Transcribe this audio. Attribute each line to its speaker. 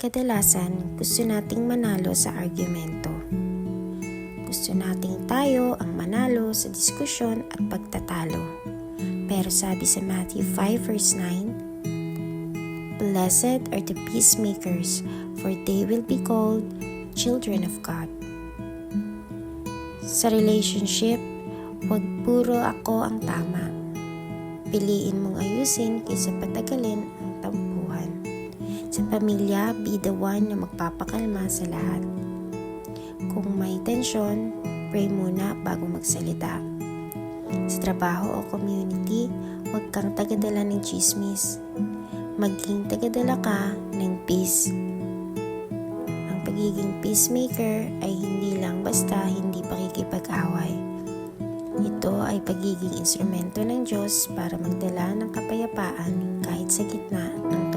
Speaker 1: Kadalasan, gusto nating manalo sa argumento. Gusto nating tayo ang manalo sa diskusyon at pagtatalo. Pero sabi sa Matthew 5 verse 9, "Blessed are the peacemakers, for they will be called children of God." Sa relationship, huwag puro ako ang tama. Piliin mong ayusin kaysa patagalin ang tampuhan. Sa pamilya, be the one na magpapakalma sa lahat. Kung may tensyon, pray muna bago magsalita. Sa trabaho o community, huwag kang tagadala ng chismis. Maging tagadala ka ng peace. Ang pagiging peacemaker ay hindi lang basta hindi pakikipag-away. Ito ay pagiging instrumento ng Diyos para magdala ng kapayapaan kahit sa gitna ng